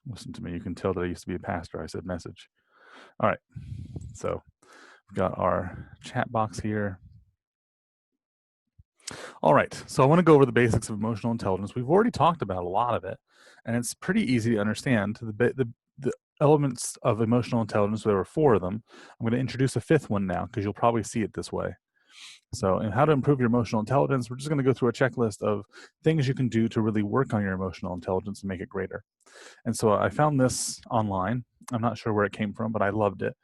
Listen to me. You can tell that I used to be a pastor. I said message. All right. So we've got our chat box here. All right. So I want to go over the basics of emotional intelligence. We've already talked about a lot of it, and it's pretty easy to understand. The elements of emotional intelligence, there are 4 of them. I'm going to introduce a 5th one now because you'll probably see it this way. So, and how to improve your emotional intelligence, we're just going to go through a checklist of things you can do to really work on your emotional intelligence and make it greater. And so I found this online. I'm not sure where it came from, but I loved it.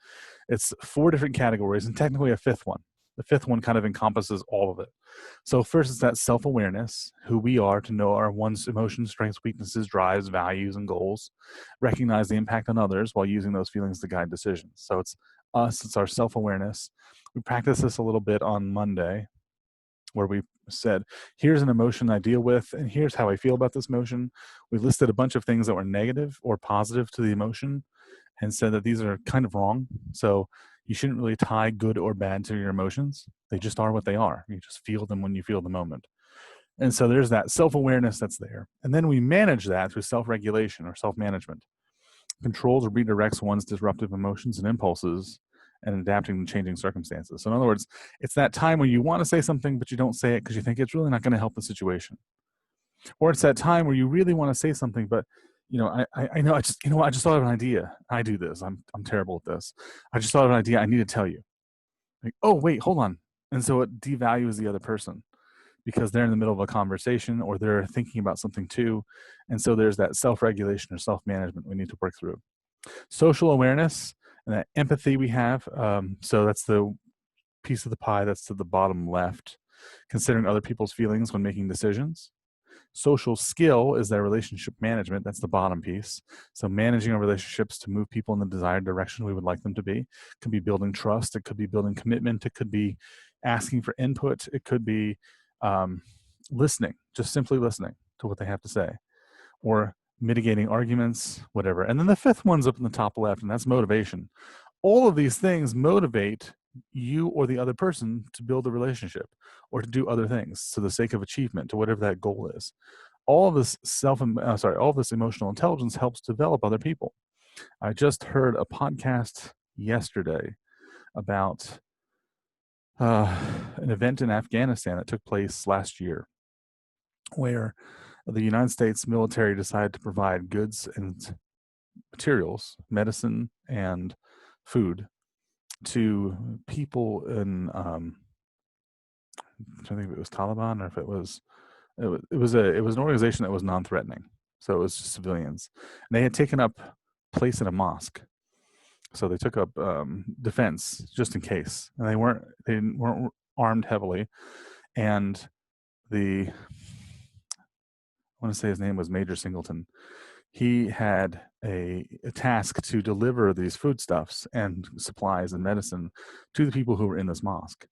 It's 4 different categories and technically a 5th one. The 5th one kind of encompasses all of it. So first is that self-awareness, who we are, to know our one's emotions, strengths, weaknesses, drives, values, and goals. Recognize the impact on others while using those feelings to guide decisions. So it's us, it's our self-awareness. We practiced this a little bit on Monday, where we said, here's an emotion I deal with, and here's how I feel about this emotion. We listed a bunch of things that were negative or positive to the emotion and said that these are kind of wrong. So you shouldn't really tie good or bad to your emotions. They just are what they are. You just feel them when you feel the moment. And so there's that self-awareness that's there. And then we manage that through self-regulation or self-management. Controls or redirects one's disruptive emotions and impulses and adapting to changing circumstances. So in other words, it's that time when you want to say something, but you don't say it because you think it's really not going to help the situation. Or it's that time where you really want to say something, but I know, I just thought of an idea. I do this. I'm terrible at this. I just thought of an idea. I need to tell you. Like, oh, wait, hold on. And so it devalues the other person because they're in the middle of a conversation or they're thinking about something too. And so there's that self-regulation or self-management we need to work through. Social awareness and that empathy we have. So that's the piece of the pie that's to the bottom left, considering other people's feelings when making decisions. Social skill is that relationship management. That's the bottom piece. So managing our relationships to move people in the desired direction we would like them to be. It could be building trust. It could be building commitment. It could be asking for input. It could be listening, just simply listening to what they have to say, or mitigating arguments, whatever. And then the 5th one's up in the top left, and that's motivation. All of these things motivate you or the other person to build a relationship or to do other things to the sake of achievement, to whatever that goal is. All of this all of this emotional intelligence helps develop other people. I just heard a podcast yesterday about an event in Afghanistan that took place last year, where the United States military decided to provide goods and materials, medicine and food, to people in I'm trying to think if it was Taliban or if it was an organization that was non-threatening, so it was just civilians. And they had taken up place in a mosque, so they took up defense just in case, and they weren't armed heavily. And I want to say his name was Major Singleton. He had a task to deliver these foodstuffs and supplies and medicine to the people who were in this mosque.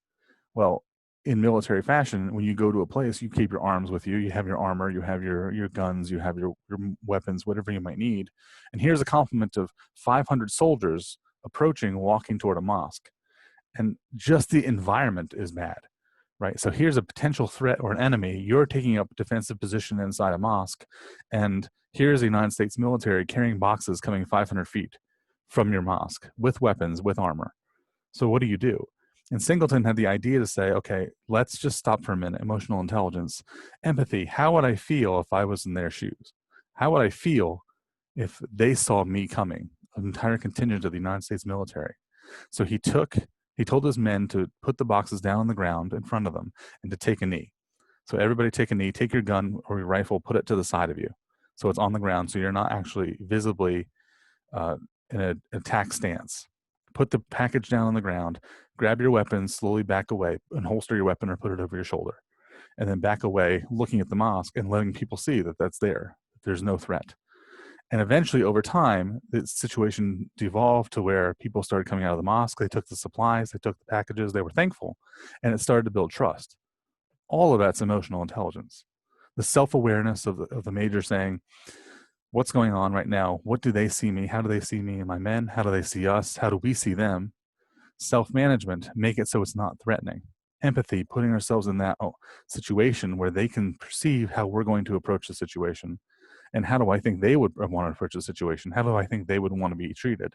Well, in military fashion, when you go to a place, you keep your arms with you. You have your armor, you have your guns, you have your weapons, whatever you might need. And here's a complement of 500 soldiers approaching, walking toward a mosque. And just the environment is bad, right? So here's a potential threat or an enemy. You're taking up a defensive position inside a mosque. And here's the United States military carrying boxes coming 500 feet from your mosque with weapons, with armor. So what do you do? And Singleton had the idea to say, okay, let's just stop for a minute. Emotional intelligence, empathy. How would I feel if I was in their shoes? How would I feel if they saw me coming, an entire contingent of the United States military? So he told his men to put the boxes down on the ground in front of them and to take a knee. So everybody take a knee, take your gun or your rifle, put it to the side of you. So it's on the ground, so you're not actually visibly in an attack stance. Put the package down on the ground, grab your weapon, slowly back away, and holster your weapon or put it over your shoulder. And then back away, looking at the mosque and letting people see that that's there. There's no threat. And eventually, over time, the situation devolved to where people started coming out of the mosque. They took the supplies, they took the packages, they were thankful, and it started to build trust. All of that's emotional intelligence. The self-awareness of the major saying, what's going on right now? What do they see me? How do they see me and my men? How do they see us? How do we see them? Self-management, make it so it's not threatening. Empathy, putting ourselves in that situation where they can perceive how we're going to approach the situation. And how do I think they would want to approach the situation? How do I think they would want to be treated?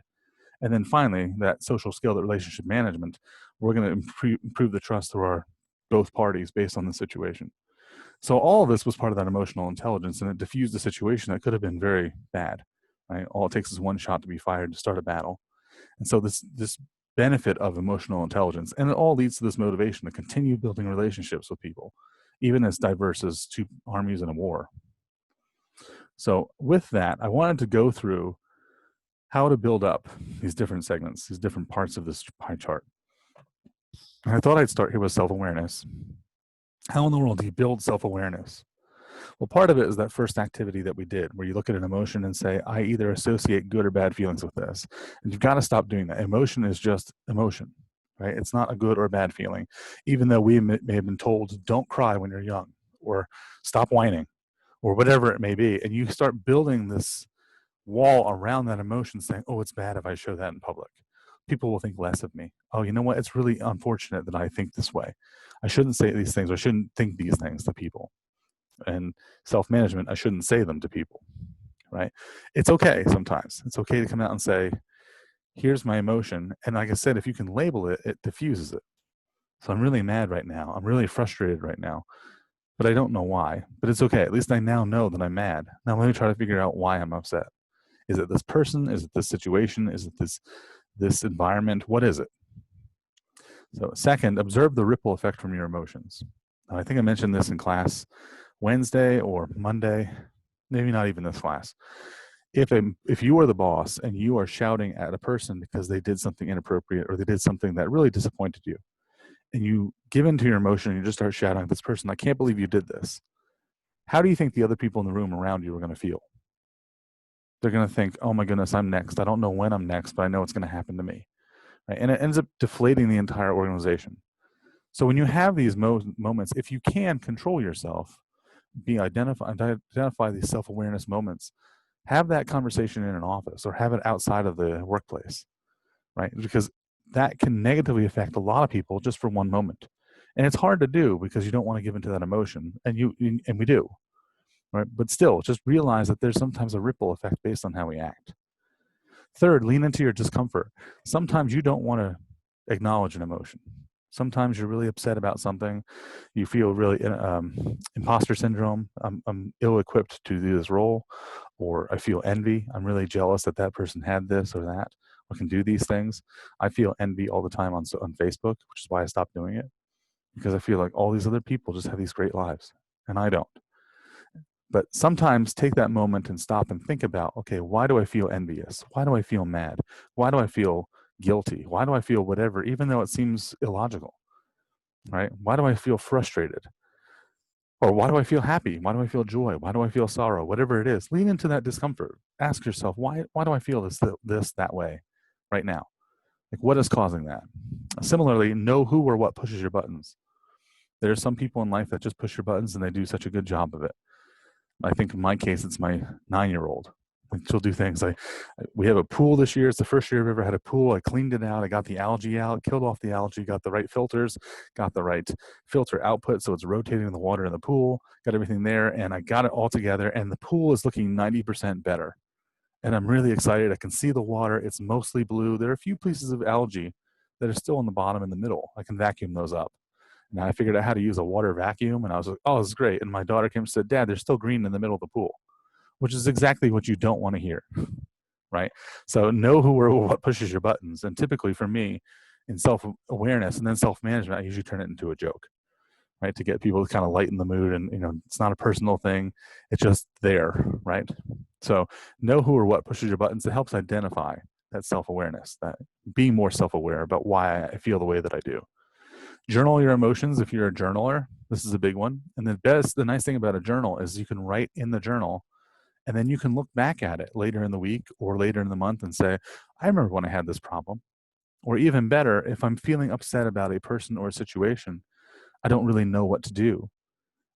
And then finally, that social skill, that relationship management, we're going to improve the trust through our both parties based on the situation. So all of this was part of that emotional intelligence, and it diffused a situation that could have been very bad. Right? All it takes is one shot to be fired to start a battle. And so this benefit of emotional intelligence, and it all leads to this motivation to continue building relationships with people, even as diverse as two armies in a war. So with that, I wanted to go through how to build up these different segments, these different parts of this pie chart. And I thought I'd start here with self-awareness. How in the world do you build self-awareness? Well, part of it is that first activity that we did, where you look at an emotion and say, I either associate good or bad feelings with this. And you've got to stop doing that. Emotion is just emotion, right? It's not a good or bad feeling, even though we may have been told, don't cry when you're young, or stop whining, or whatever it may be. And you start building this wall around that emotion saying, oh, it's bad if I show that in public. People will think less of me. Oh, you know what? It's really unfortunate that I think this way. I shouldn't say these things. I shouldn't think these things to people. And self-management, I shouldn't say them to people, right? It's okay sometimes. It's okay to come out and say, here's my emotion. And like I said, if you can label it, it diffuses it. So I'm really mad right now. I'm really frustrated right now, but I don't know why. But it's okay. At least I now know that I'm mad. Now let me try to figure out why I'm upset. Is it this person? Is it this situation? Is it this environment? What is it? So second, observe the ripple effect from your emotions. Now, I think I mentioned this in class Wednesday or Monday, maybe not even this class. If you are the boss and you are shouting at a person because they did something inappropriate or they did something that really disappointed you, and you give into your emotion and you just start shouting at this person, I can't believe you did this. How do you think the other people in the room around you are going to feel? They're going to think, oh my goodness, I'm next. I don't know when I'm next, but I know it's going to happen to me. Right? And it ends up deflating the entire organization. So when you have these moments, if you can control yourself, identify these self-awareness moments, have that conversation in an office or have it outside of the workplace, right? Because that can negatively affect a lot of people just for one moment. And it's hard to do because you don't want to give into that emotion, and we do. Right? But still, just realize that there's sometimes a ripple effect based on how we act. Third, lean into your discomfort. Sometimes you don't want to acknowledge an emotion. Sometimes you're really upset about something. You feel really imposter syndrome. I'm ill-equipped to do this role, or I feel envy. I'm really jealous that that person had this or that, or can do these things. I feel envy all the time on Facebook, which is why I stopped doing it, because I feel like all these other people just have these great lives, and I don't. But sometimes take that moment and stop and think about, okay, why do I feel envious? Why do I feel mad? Why do I feel guilty? Why do I feel whatever, even though it seems illogical, right? Why do I feel frustrated? Or why do I feel happy? Why do I feel joy? Why do I feel sorrow? Whatever it is, lean into that discomfort. Ask yourself, why do I feel that way right now? Like, what is causing that? Similarly, know who or what pushes your buttons. There are some people in life that just push your buttons and they do such a good job of it. I think in my case, it's my 9-year-old. She'll do things like, we have a pool this year. It's the first year I've ever had a pool. I cleaned it out. I got the algae out, killed off the algae, got the right filters, got the right filter output. So it's rotating the water in the pool, got everything there. And I got it all together. And the pool is looking 90% better. And I'm really excited. I can see the water. It's mostly blue. There are a few pieces of algae that are still on the bottom in the middle. I can vacuum those up. Now I figured out how to use a water vacuum, and I was like, oh, this is great. And my daughter came and said, Dad, there's still green in the middle of the pool, which is exactly what you don't want to hear, right? So know who or what pushes your buttons. And typically for me, in self-awareness and then self-management, I usually turn it into a joke, right? To get people to kind of lighten the mood. And, it's not a personal thing. It's just there, right? So know who or what pushes your buttons. It helps identify that self-awareness, that being more self-aware about why I feel the way that I do. Journal your emotions if you're a journaler. This is a big one. And the nice thing about a journal is you can write in the journal, and then you can look back at it later in the week or later in the month and say, I remember when I had this problem. Or even better, if I'm feeling upset about a person or a situation, I don't really know what to do.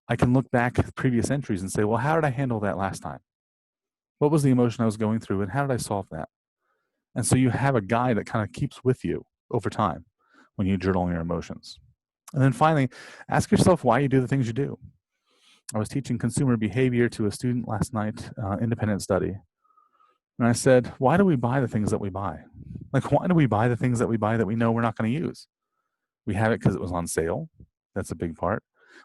I can look back at previous entries and say, well, how did I handle that last time? What was the emotion I was going through, and how did I solve that? And so you have a guide that kind of keeps with you over time when you journal your emotions. And then finally, ask yourself why you do the things you do. I was teaching consumer behavior to a student last night, independent study. And I said, why do we buy the things that we buy? Like, why do we buy the things that we buy that we know we're not going to use? We have it because it was on sale. That's a big part.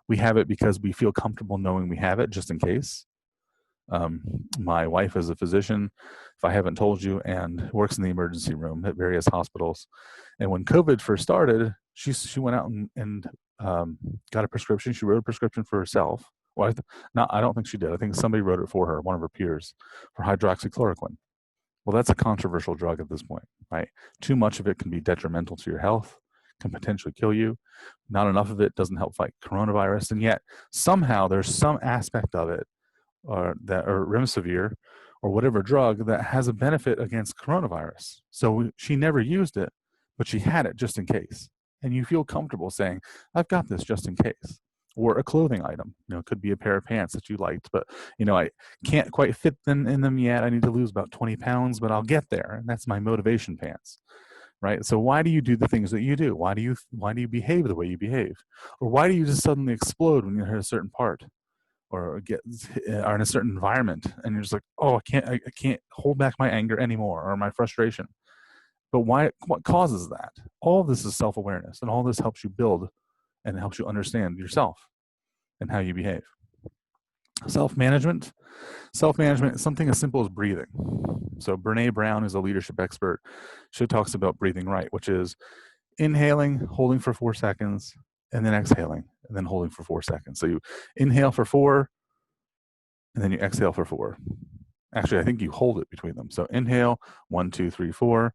We have it because we feel comfortable knowing we have it just in case. My wife is a physician, if I haven't told you, and works in the emergency room at various hospitals. And when COVID first started, she went out and got a prescription. She wrote a prescription for herself. Well, I don't think she did. I think somebody wrote it for her, one of her peers, for hydroxychloroquine. Well, that's a controversial drug at this point, right? Too much of it can be detrimental to your health, can potentially kill you. Not enough of it doesn't help fight coronavirus. And yet somehow there's some aspect of it or remdesivir or whatever drug that has a benefit against coronavirus. So she never used it, but she had it just in case. And you feel comfortable saying, I've got this just in case. Or a clothing item, it could be a pair of pants that you liked, but I can't quite fit them in them yet. I need to lose about 20 pounds, but I'll get there. And that's my motivation pants, right? So why do you do the things that you do? Why do you behave the way you behave? Or why do you just suddenly explode when you hit a certain part? Or are in a certain environment, and you're just like, oh, I can't hold back my anger anymore or my frustration. But why? What causes that? All of this is self-awareness, and all this helps you build and helps you understand yourself and how you behave. Self-management is something as simple as breathing. So Brene Brown is a leadership expert. She talks about breathing right, which is inhaling, holding for 4 seconds, and then exhaling, and then holding for 4 seconds. So you inhale for 4, and then you exhale for 4. Actually, I think you hold it between them. So inhale, 1, 2, 3, 4.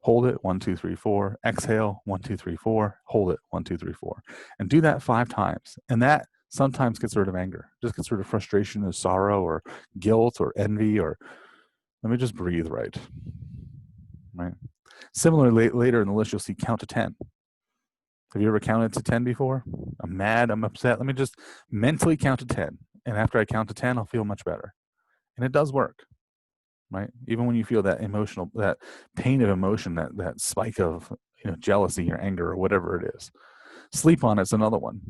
Hold it, 1, 2, 3, 4. Exhale, 1, 2, 3, 4. Hold it, 1, 2, 3, 4. And do that 5 times. And that sometimes gets rid of anger, just gets rid of frustration or sorrow or guilt or envy, or let me just breathe right. Similarly, later in the list, you'll see count to 10. Have you ever counted to 10 before? I'm mad, I'm upset. Let me just mentally count to 10. And after I count to 10, I'll feel much better. And it does work, right? Even when you feel that that pain of emotion, that spike of jealousy or anger or whatever it is. Sleep on it's another one,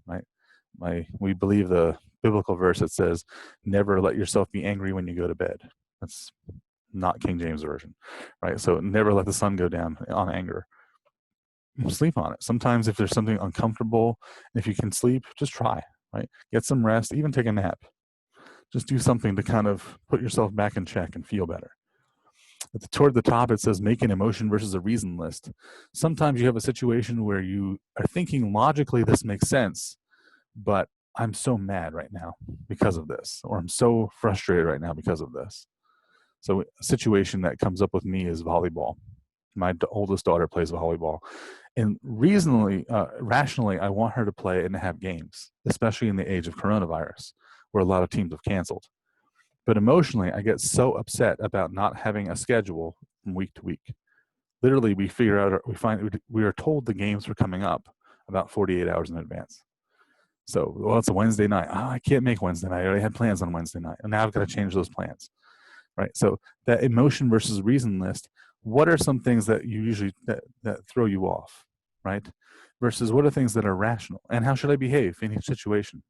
right? We believe the biblical verse that says, never let yourself be angry when you go to bed. That's not King James Version, right? So never let the sun go down on anger. Sleep on it. Sometimes if there's something uncomfortable, if you can sleep, just try, right? Get some rest, even take a nap. Just do something to kind of put yourself back in check and feel better. Toward the top, it says make an emotion versus a reason list. Sometimes you have a situation where you are thinking logically this makes sense, but I'm so mad right now because of this, or I'm so frustrated right now because of this. So a situation that comes up with me is volleyball. My oldest daughter plays volleyball. And rationally, I want her to play and have games, especially in the age of coronavirus, where a lot of teams have canceled. But emotionally, I get so upset about not having a schedule from week to week. Literally, we are told the games are coming up about 48 hours in advance. So, well, it's a Wednesday night. Oh, I can't make Wednesday night. I already had plans on Wednesday night. And now I've got to change those plans, right? So that emotion versus reason list, what are some things that you usually, that throw you off, right? Versus what are things that are rational? And how should I behave in each situation?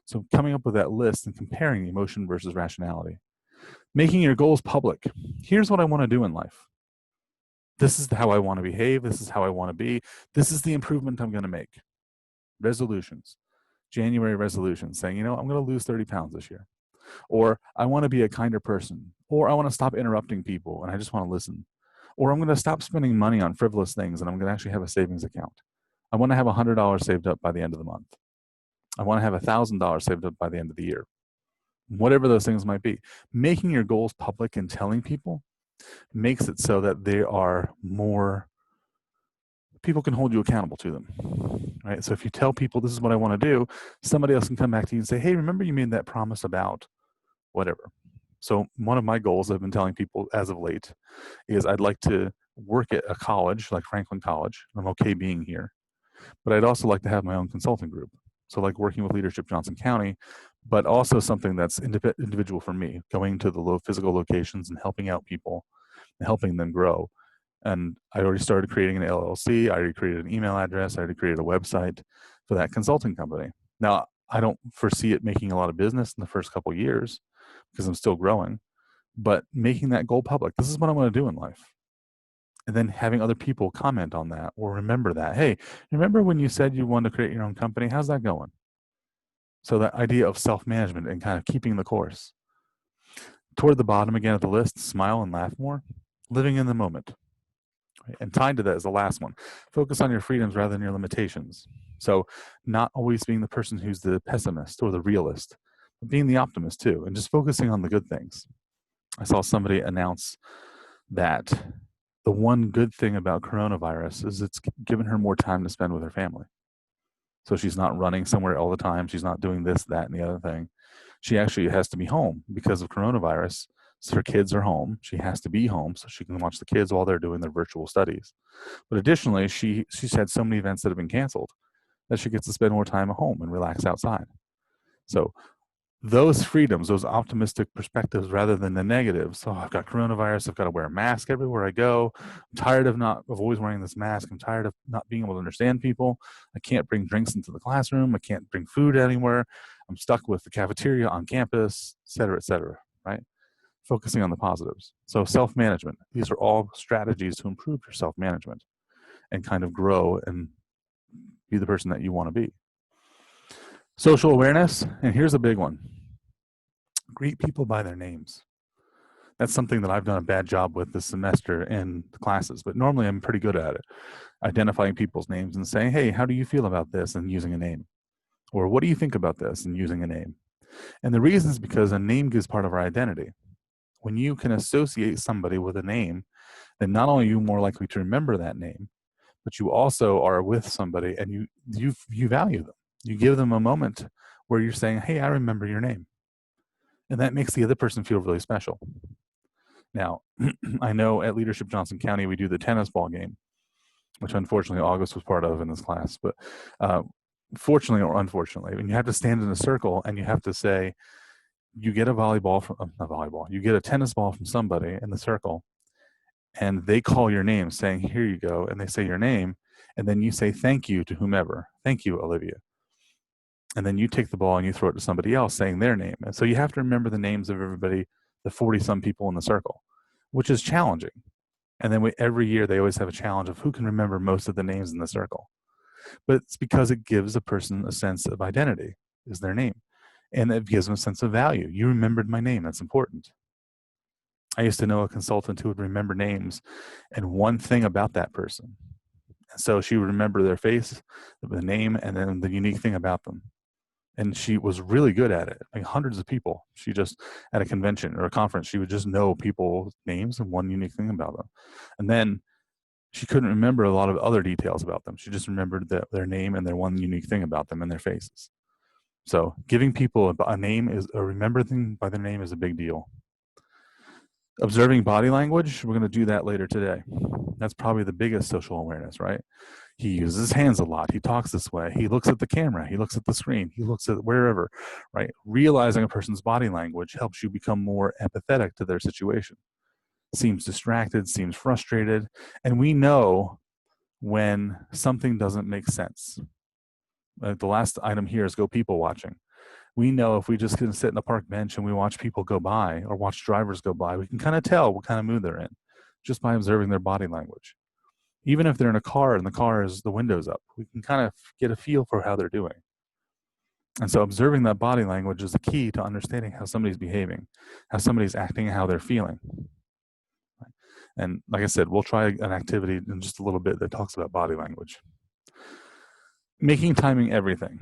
So coming up with that list and comparing emotion versus rationality. Making your goals public. Here's what I want to do in life. This is how I want to behave. This is how I want to be. This is the improvement I'm going to make. Resolutions. January resolutions saying, I'm going to lose 30 pounds this year. Or I want to be a kinder person. Or I want to stop interrupting people and I just want to listen. Or I'm going to stop spending money on frivolous things and I'm going to actually have a savings account. I want to have $100 saved up by the end of the month. I want to have $1,000 saved up by the end of the year. Whatever those things might be. Making your goals public and telling people makes it so that they are more, people can hold you accountable to them, right? So if you tell people this is what I want to do, somebody else can come back to you and say, hey, remember you made that promise about whatever. So one of my goals I've been telling people as of late is I'd like to work at a college like Franklin College. I'm okay being here, but I'd also like to have my own consulting group. So like working with Leadership Johnson County, but also something that's individual for me, going to the low physical locations and helping out people and helping them grow. And I already started creating an LLC. I already created an email address. I already created a website for that consulting company. Now, I don't foresee it making a lot of business in the first couple of years because I'm still growing, but making that goal public. This is what I want to do in life. And then having other people comment on that or remember that. Hey, remember when you said you wanted to create your own company? How's that going? So that idea of self-management and kind of keeping the course. Toward the bottom again of the list, smile and laugh more, living in the moment. And tied to that is the last one. Focus on your freedoms rather than your limitations. So not always being the person who's the pessimist or the realist, but being the optimist too, and just focusing on the good things. I saw somebody announce that the one good thing about coronavirus is it's given her more time to spend with her family. So she's not running somewhere all the time. She's not doing this, that, and the other thing. She actually has to be home because of coronavirus. So her kids are home. She has to be home so she can watch the kids while they're doing their virtual studies. But additionally, she's had so many events that have been canceled that she gets to spend more time at home and relax outside. So those freedoms, those optimistic perspectives rather than the negatives. So I've got coronavirus. I've got to wear a mask everywhere I go. I'm tired of always wearing this mask. I'm tired of not being able to understand people. I can't bring drinks into the classroom. I can't bring food anywhere. I'm stuck with the cafeteria on campus, et cetera, right? Focusing on the positives. So self-management. These are all strategies to improve your self-management and kind of grow and be the person that you want to be. Social awareness, and here's a big one. Greet people by their names. That's something that I've done a bad job with this semester in the classes, but normally I'm pretty good at it. Identifying people's names and saying, hey, how do you feel about this, and using a name? Or what do you think about this, and using a name? And the reason is because a name gives part of our identity. When you can associate somebody with a name, then not only are you more likely to remember that name, but you also are with somebody and you value them. You give them a moment where you're saying, hey, I remember your name. And that makes the other person feel really special. Now, I know at Leadership Johnson County, we do the tennis ball game, which unfortunately August was part of in this class. But fortunately or unfortunately, when you have to stand in a circle and you have to say, you get a volleyball from, not volleyball, you get a tennis ball from somebody in the circle, and they call your name saying, here you go, and they say your name, and then you say thank you to whomever. Thank you, Olivia. And then you take the ball and you throw it to somebody else saying their name. And so you have to remember the names of everybody, the 40-some people in the circle, which is challenging. And then every year they always have a challenge of who can remember most of the names in the circle. But it's because it gives a person a sense of identity, is their name. And it gives them a sense of value. You remembered my name. That's important. I used to know a consultant who would remember names and one thing about that person. And so she would remember their face, the name, and then the unique thing about them. And she was really good at it. Like hundreds of people. She just, at a convention or a conference, she would just know people's names and one unique thing about them. And then she couldn't remember a lot of other details about them. She just remembered their name and their one unique thing about them and their faces. So giving people a name is a remembering by their name is a big deal. Observing body language, we're going to do that later today. That's probably the biggest social awareness, right? He uses his hands a lot. He talks this way. He looks at the camera. He looks at the screen. He looks at wherever, right? Realizing a person's body language helps you become more empathetic to their situation. Seems distracted, seems frustrated. And we know when something doesn't make sense. The last item here is go people watching. We know if we just can sit in a park bench and we watch people go by or watch drivers go by, we can kind of tell what kind of mood they're in just by observing their body language. Even if they're in a car and the windows up, we can kind of get a feel for how they're doing. And so observing that body language is the key to understanding how somebody's behaving, how somebody's acting, how they're feeling. And like I said, we'll try an activity in just a little bit that talks about body language. Making timing everything.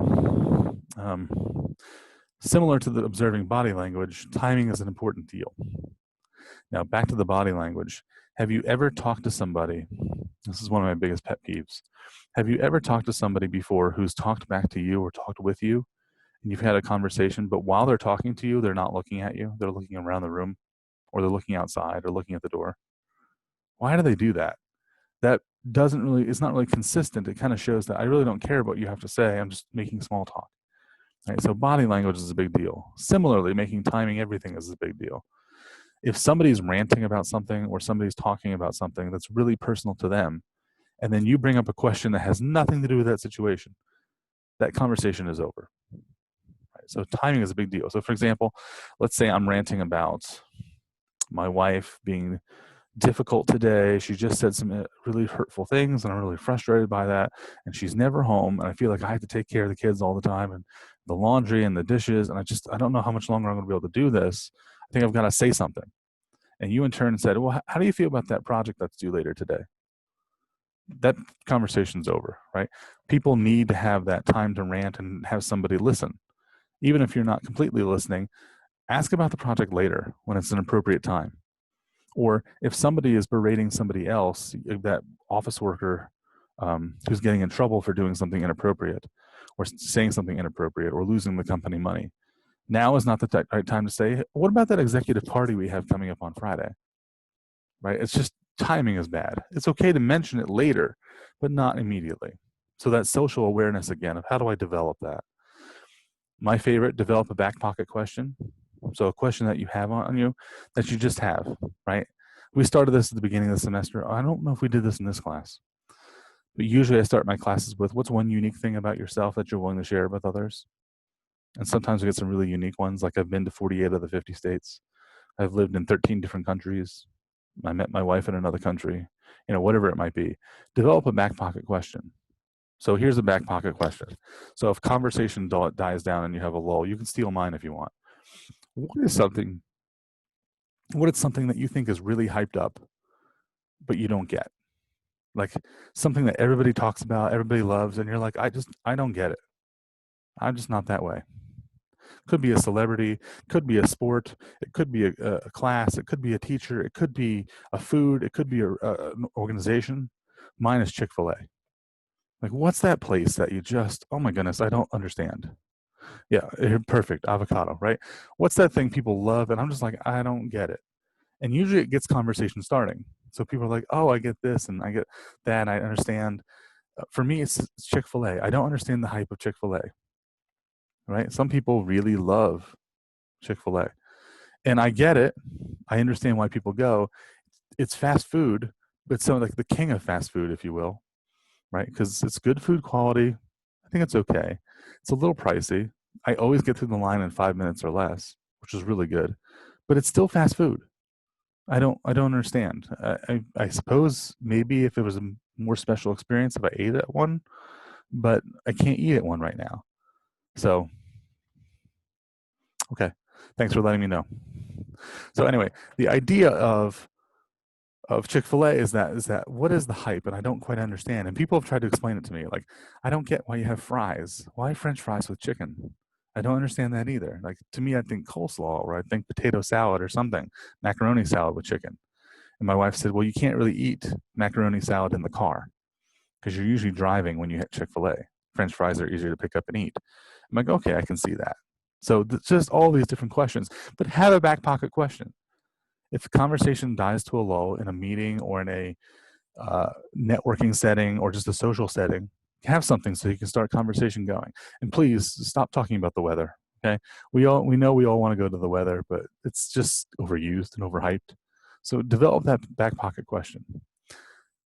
Similar to the observing body language, timing is an important deal. Now, back to the body language. Have you ever talked to somebody? This is one of my biggest pet peeves. Have you ever talked to somebody before who's talked back to you or talked with you, and you've had a conversation, but while they're talking to you, they're not looking at you. They're looking around the room, or they're looking outside, or looking at the door. Why do they do that? That it's not really consistent. It kind of shows that I really don't care what you have to say. I'm just making small talk. Right? So body language is a big deal. Similarly, making timing everything is a big deal. If somebody's ranting about something or somebody's talking about something that's really personal to them, and then you bring up a question that has nothing to do with that situation, that conversation is over. So timing is a big deal. So for example, let's say I'm ranting about my wife being difficult today. She just said some really hurtful things, and I'm really frustrated by that. And she's never home, and I feel like I have to take care of the kids all the time, and the laundry and the dishes. And I don't know how much longer I'm going to be able to do this. I think I've got to say something. And you in turn said, well, how do you feel about that project that's due later today? That conversation's over, right? People need to have that time to rant and have somebody listen. Even if you're not completely listening, ask about the project later when it's an appropriate time. Or if somebody is berating somebody else, that office worker who's getting in trouble for doing something inappropriate or saying something inappropriate or losing the company money, now is not the right time to say, what about that executive party we have coming up on Friday? Right? It's just timing is bad. It's okay to mention it later, but not immediately. So that social awareness again of how do I develop that? My favorite, develop a back pocket question. So a question that you have on you that you just have, right? We started this at the beginning of the semester. I don't know if we did this in this class, but usually I start my classes with what's one unique thing about yourself that you're willing to share with others? And sometimes we get some really unique ones, like I've been to 48 of the 50 states. I've lived in 13 different countries. I met my wife in another country, whatever it might be. Develop a back pocket question. So here's a back pocket question. So if conversation dies down and you have a lull, you can steal mine if you want. What is something that you think is really hyped up, but you don't get? Like something that everybody talks about, everybody loves, and you're like, I don't get it. I'm just not that way. Could be a celebrity, could be a sport, it could be a class, it could be a teacher, it could be a food, it could be an organization. Mine is Chick-fil-A. Like, what's that place that you just, oh my goodness, I don't understand? Yeah, perfect, avocado, right? What's that thing people love? And I'm just like, I don't get it. And usually it gets conversation starting. So people are like, oh, I get this and I get that, and I understand. For me, it's Chick-fil-A. I don't understand the hype of Chick-fil-A, right? Some people really love Chick-fil-A. And I get it. I understand why people go. It's fast food, but so like the king of fast food, if you will, right? Because it's good food quality. I think it's okay. It's a little pricey. I always get through the line in 5 minutes or less, which is really good. But it's still fast food. I don't understand. I suppose maybe if it was a more special experience if I ate at one, but I can't eat at one right now. So, okay. Thanks for letting me know. So anyway, the idea of Chick-fil-A is that what is the hype? And I don't quite understand. And people have tried to explain it to me. Like, I don't get why you have fries. Why French fries with chicken? I don't understand that either. Like, to me, I think coleslaw or I think potato salad or something, macaroni salad with chicken. And my wife said, well, you can't really eat macaroni salad in the car because you're usually driving when you hit Chick-fil-A. French fries are easier to pick up and eat. I'm like, okay, I can see that. So just all these different questions, but have a back pocket question. If the conversation dies to a lull in a meeting or in a networking setting or just a social setting, have something so you can start conversation going. And please stop talking about the weather. Okay, we know we all want to go to the weather, but it's just overused and overhyped. So develop that back pocket question.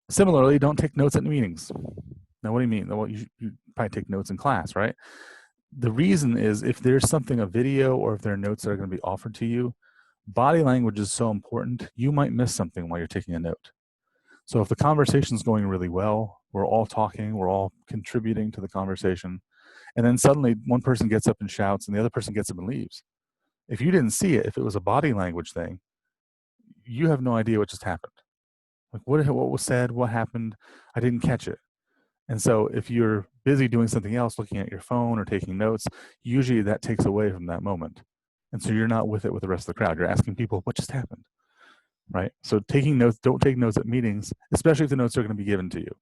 Similarly, don't take notes at meetings. Now, what do you mean? Well, you probably take notes in class, right? The reason is if there's something, a video, or if there are notes that are going to be offered to you, body language is so important. You might miss something while you're taking a note. So if the conversation is going really well, we're all talking, we're all contributing to the conversation, and then suddenly one person gets up and shouts and the other person gets up and leaves. If you didn't see it, if it was a body language thing, you have no idea what just happened. Like what was said, what happened, I didn't catch it. And so if you're busy doing something else, looking at your phone or taking notes, usually that takes away from that moment. And so you're not with it with the rest of the crowd. You're asking people, what just happened? Right? So taking notes, don't take notes at meetings, especially if the notes are going to be given to you,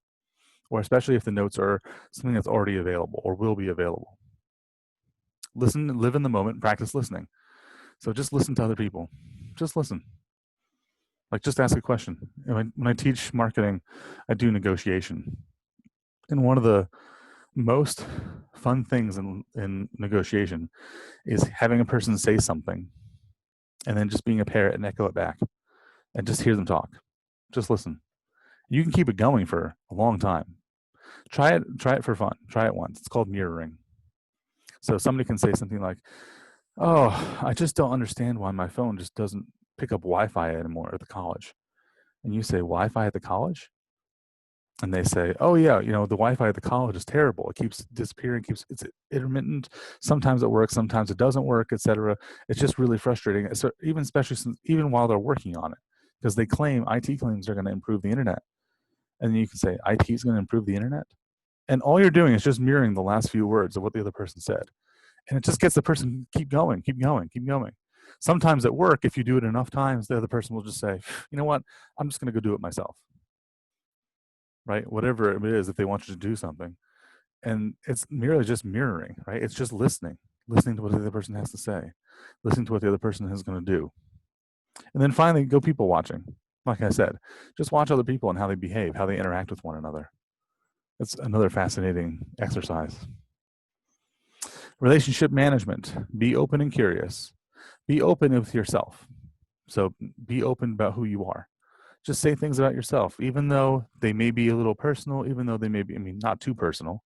or especially if the notes are something that's already available or will be available. Listen, live in the moment, practice listening. So just listen to other people. Just listen. Like just ask a question. When I teach marketing, I do negotiation. And one of the most fun things in negotiation is having a person say something and then just being a parrot and echo it back and just hear them talk. Just listen. You can keep it going for a long time. Try it for fun. Try it once. It's called mirroring. So somebody can say something like, oh, I just don't understand why my phone just doesn't pick up Wi-Fi anymore at the college. And you say, Wi-Fi at the college? And they say, oh yeah, the Wi-Fi at the college is terrible. It keeps disappearing, it's intermittent. Sometimes it works, sometimes it doesn't work, etc. It's just really frustrating. So even while they're working on it, because they claim IT claims are going to improve the internet, and then you can say IT is going to improve the internet, and all you're doing is just mirroring the last few words of what the other person said, and it just gets the person keep going, keep going, keep going. Sometimes at work, if you do it enough times, the other person will just say, you know what, I'm just going to go do it myself. Right? Whatever it is, if they want you to do something. And it's merely just mirroring, right? It's just listening to what the other person has to say, listening to what the other person is going to do. And then finally, go people watching. Like I said, just watch other people and how they behave, how they interact with one another. That's another fascinating exercise. Relationship management. Be open and curious. Be open with yourself. So be open about who you are. Just say things about yourself, even though they may be a little personal, even though they may be, not too personal,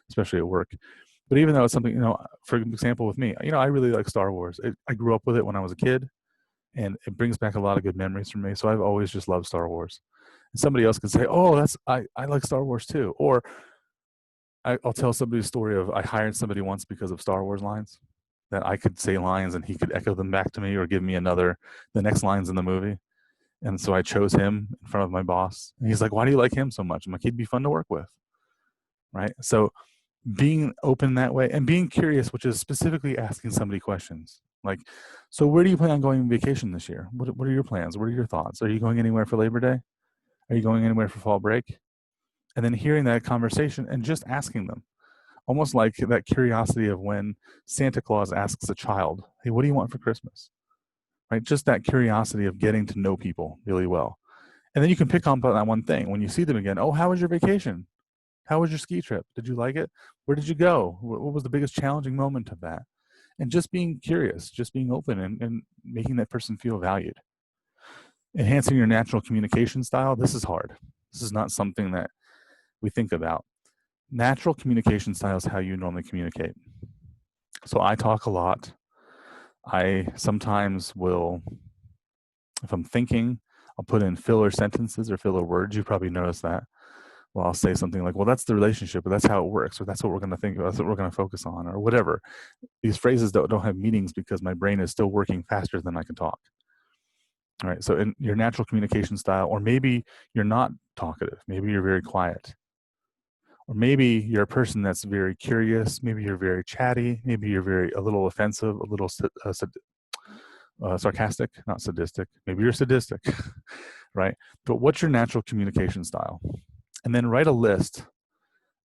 especially at work. But even though it's something, for example, with me, I really like Star Wars. I grew up with it when I was a kid, and it brings back a lot of good memories for me. So I've always just loved Star Wars. And somebody else can say, oh, I like Star Wars too. Or I'll tell somebody a story of I hired somebody once because of Star Wars lines, that I could say lines and he could echo them back to me or give me the next lines in the movie. And so I chose him in front of my boss. And he's like, why do you like him so much? I'm like, he'd be fun to work with. Right? So being open that way and being curious, which is specifically asking somebody questions. Like, so where do you plan on going on vacation this year? What are your plans? What are your thoughts? Are you going anywhere for Labor Day? Are you going anywhere for fall break? And then hearing that conversation and just asking them, almost like that curiosity of when Santa Claus asks a child, hey, what do you want for Christmas? Right? Just that curiosity of getting to know people really well. And then you can pick on that one thing. When you see them again, oh, how was your vacation? How was your ski trip? Did you like it? Where did you go? What was the biggest challenging moment of that? And just being curious, just being open and making that person feel valued. Enhancing your natural communication style. This is hard. This is not something that we think about. Natural communication style is how you normally communicate. So I talk a lot. I sometimes will, if I'm thinking, I'll put in filler sentences or filler words. You probably noticed that. Well, I'll say something like, well, that's the relationship, but that's how it works, or that's what we're going to think about, that's what we're going to focus on, or whatever. These phrases don't have meanings because my brain is still working faster than I can talk. All right. So in your natural communication style, or maybe you're not talkative, maybe you're very quiet, or maybe you're a person that's very curious, maybe you're very chatty, maybe you're a little offensive, a little sarcastic, not sadistic, maybe you're sadistic, right? But what's your natural communication style? And then write a list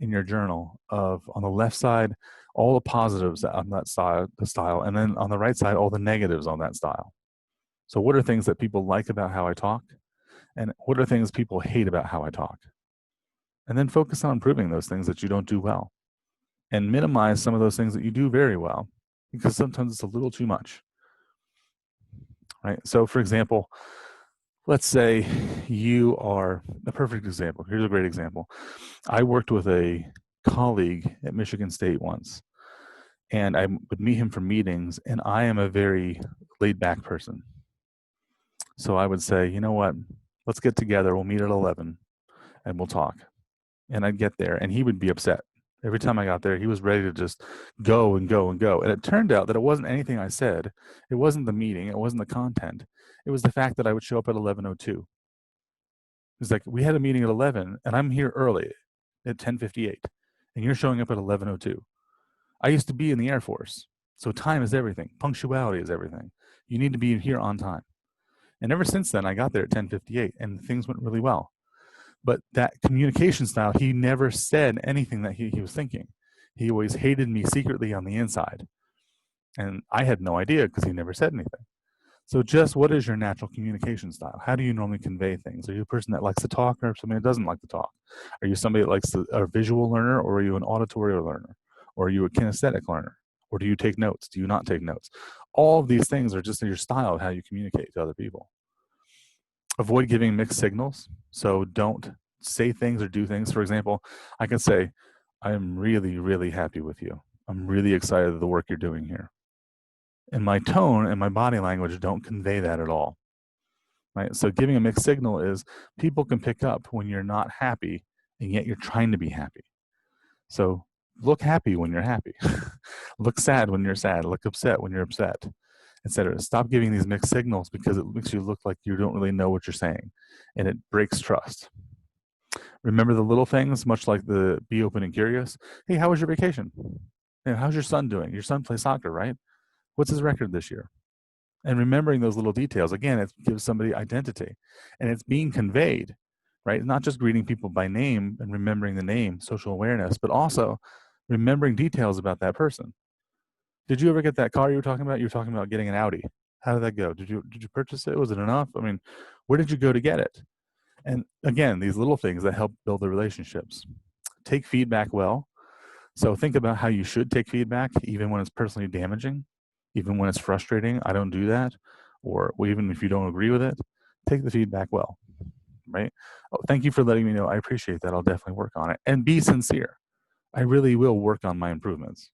in your journal of, on the left side, all the positives on that style, and then on the right side, all the negatives on that style. So what are things that people like about how I talk? And what are things people hate about how I talk? And then focus on improving those things that you don't do well. And minimize some of those things that you do very well, because sometimes it's a little too much. Right? So for example, let's say you are a perfect example. Here's a great example. I worked with a colleague at Michigan State once, and I would meet him for meetings, and I am a very laid back person. So I would say, you know what, let's get together. We'll meet at 11 and we'll talk. And I'd get there and he would be upset. Every time I got there, he was ready to just go and go and go. And it turned out that it wasn't anything I said. It wasn't the meeting. It wasn't the content. It was the fact that I would show up at 11:02. It's like, we had a meeting at 11 and I'm here early at 10:58 and you're showing up at 11:02. I used to be in the Air Force. So time is everything. Punctuality is everything. You need to be here on time. And ever since then, I got there at 10:58 and things went really well. But that communication style, he never said anything that he was thinking. He always hated me secretly on the inside. And I had no idea because he never said anything. So just what is your natural communication style? How do you normally convey things? Are you a person that likes to talk or somebody that doesn't like to talk? Are you somebody that likes a visual learner, or are you an auditory learner? Or are you a kinesthetic learner? Or do you take notes? Do you not take notes? All of these things are just your style of how you communicate to other people. Avoid giving mixed signals. So don't say things or do things. For example, I can say, I am really, really happy with you. I'm really excited at the work you're doing here. And my tone and my body language don't convey that at all. Right? So giving a mixed signal is people can pick up when you're not happy and yet you're trying to be happy. So look happy when you're happy. Look sad when you're sad. Look upset when you're upset, etc. Stop giving these mixed signals because it makes you look like you don't really know what you're saying, and it breaks trust. Remember the little things, much like the be open and curious. Hey, how was your vacation? Hey, how's your son doing? Your son plays soccer, right? What's his record this year? And remembering those little details, again, it gives somebody identity, and it's being conveyed, right? Not just greeting people by name and remembering the name, social awareness, but also remembering details about that person. Did you ever get that car you were talking about? You were talking about getting an Audi. How did that go? Did you purchase it? Was it enough? I mean, where did you go to get it? And again, these little things that help build the relationships. Take feedback well. So think about how you should take feedback, even when it's personally damaging, even when it's frustrating. I don't do that. Or even if you don't agree with it, take the feedback well, right? Oh, thank you for letting me know. I appreciate that. I'll definitely work on it. And be sincere. I really will work on my improvements.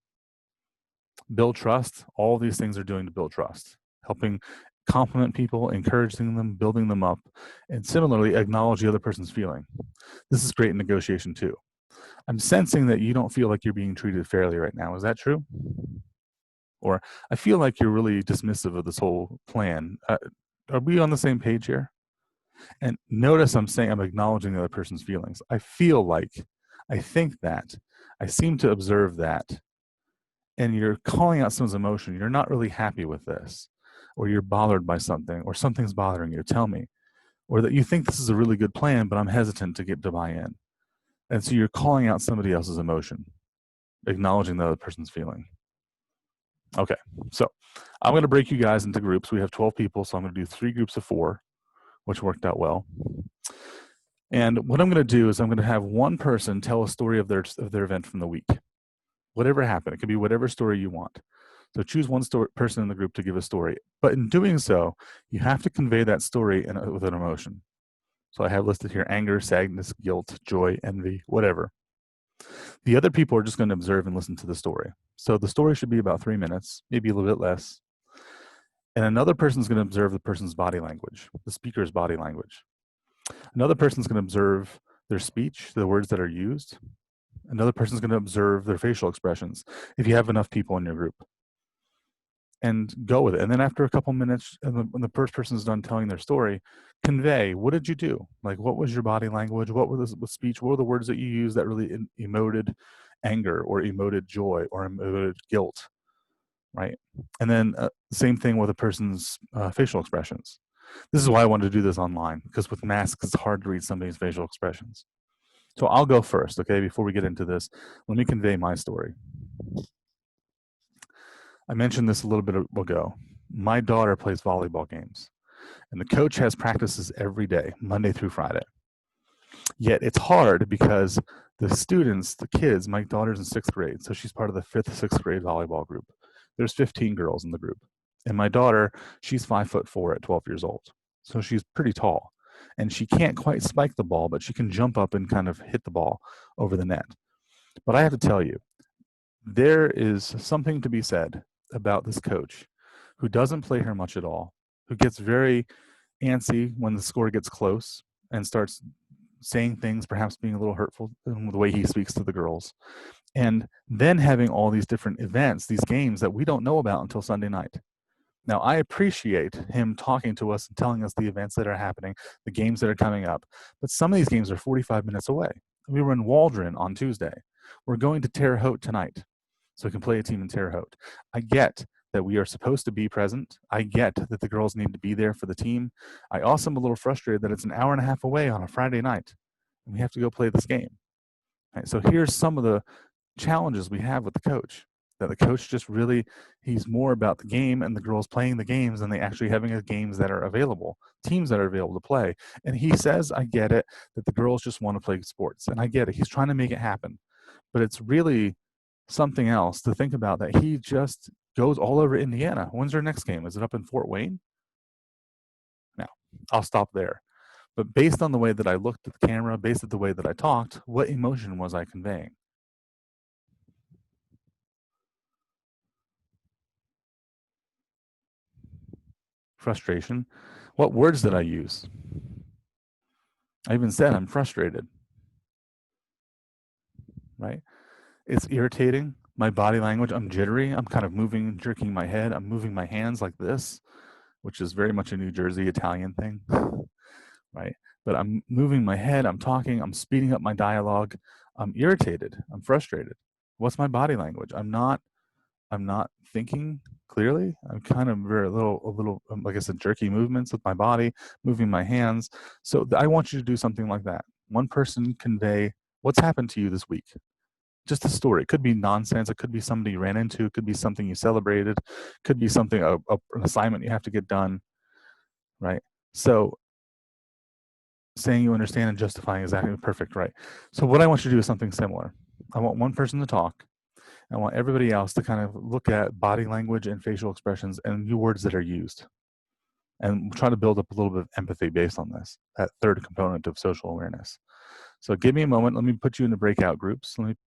Build trust. All these things are doing to build trust, helping compliment people, encouraging them, building them up, and similarly acknowledge the other person's feeling. This is great in negotiation too. I'm sensing that you don't feel like you're being treated fairly right now. Is that true? Or I feel like you're really dismissive of this whole plan. Are we on the same page here? And notice I'm saying I'm acknowledging the other person's feelings. I feel like, I think that, I seem to observe that. And you're calling out someone's emotion. You're not really happy with this, or you're bothered by something, or something's bothering you. Tell me. Or that you think this is a really good plan, but I'm hesitant to get to buy in. And so you're calling out somebody else's emotion, acknowledging the other person's feeling. Okay, so I'm going to break you guys into groups. We have 12 people, so I'm going to do 3 groups of 4, which worked out well. And what I'm going to do is I'm going to have one person tell a story of their event from the week. Whatever happened, it could be whatever story you want. So choose one person in the group to give a story. But in doing so, you have to convey that story with an emotion. So I have listed here anger, sadness, guilt, joy, envy, whatever. The other people are just going to observe and listen to the story. So the story should be about 3 minutes, maybe a little bit less. And another person's going to observe the person's body language, the speaker's body language. Another person's going to observe their speech, the words that are used. Another person's going to observe their facial expressions if you have enough people in your group. And go with it. And then after a couple minutes, when the first person's done telling their story, convey, what did you do? Like, what was your body language? What were the speech? What were the words that you used that really emoted anger or emoted joy or emoted guilt, right? And then same thing with a person's facial expressions. This is why I wanted to do this online, because with masks, it's hard to read somebody's facial expressions. So I'll go first, okay? Before we get into this, let me convey my story. I mentioned this a little bit ago. My daughter plays volleyball games, and the coach has practices every day, Monday through Friday. Yet it's hard because the students, the kids, my daughter's in 6th grade, so she's part of the 5th, 6th grade volleyball group. There's 15 girls in the group. And my daughter, she's 5'4" at 12 years old. So she's pretty tall. And she can't quite spike the ball, but she can jump up and kind of hit the ball over the net. But I have to tell you, there is something to be said about this coach who doesn't play her much at all, who gets very antsy when the score gets close and starts saying things, perhaps being a little hurtful in the way he speaks to the girls. And then having all these different events, these games that we don't know about until Sunday night. Now, I appreciate him talking to us and telling us the events that are happening, the games that are coming up, but some of these games are 45 minutes away. We were in Waldron on Tuesday. We're going to Terre Haute tonight, so we can play a team in Terre Haute. I get that we are supposed to be present. I get that the girls need to be there for the team. I also am a little frustrated that it's an hour and a half away on a Friday night, and we have to go play this game. Right, so here's some of the challenges we have with the coach. That the coach just really, he's more about the game and the girls playing the games than they actually having games that are available, teams that are available to play. And he says, I get it, that the girls just want to play sports. And I get it. He's trying to make it happen. But it's really something else to think about that he just goes all over Indiana. When's our next game? Is it up in Fort Wayne? No, I'll stop there. But based on the way that I looked at the camera, based on the way that I talked, what emotion was I conveying? frustration. What words did I use? I even said I'm frustrated, right? It's irritating. My body language, I'm jittery. I'm kind of moving, jerking my head. I'm moving my hands like this, which is very much a New Jersey Italian thing, right? But I'm moving my head. I'm talking. I'm speeding up my dialogue. I'm irritated. I'm frustrated. What's my body language? I'm not thinking clearly. I'm kind of a little, like I said, jerky movements with my body, moving my hands. So I want you to do something like that. One person convey what's happened to you this week. Just a story. It could be nonsense. It could be somebody you ran into. It could be something you celebrated. It could be something, an assignment you have to get done, right? So saying you understand and justifying exactly perfect, right? So what I want you to do is something similar. I want one person to talk. I want everybody else to kind of look at body language and facial expressions and new words that are used, and try to build up a little bit of empathy based on this, that third component of social awareness. So give me a moment. Let me put you into breakout groups. Let me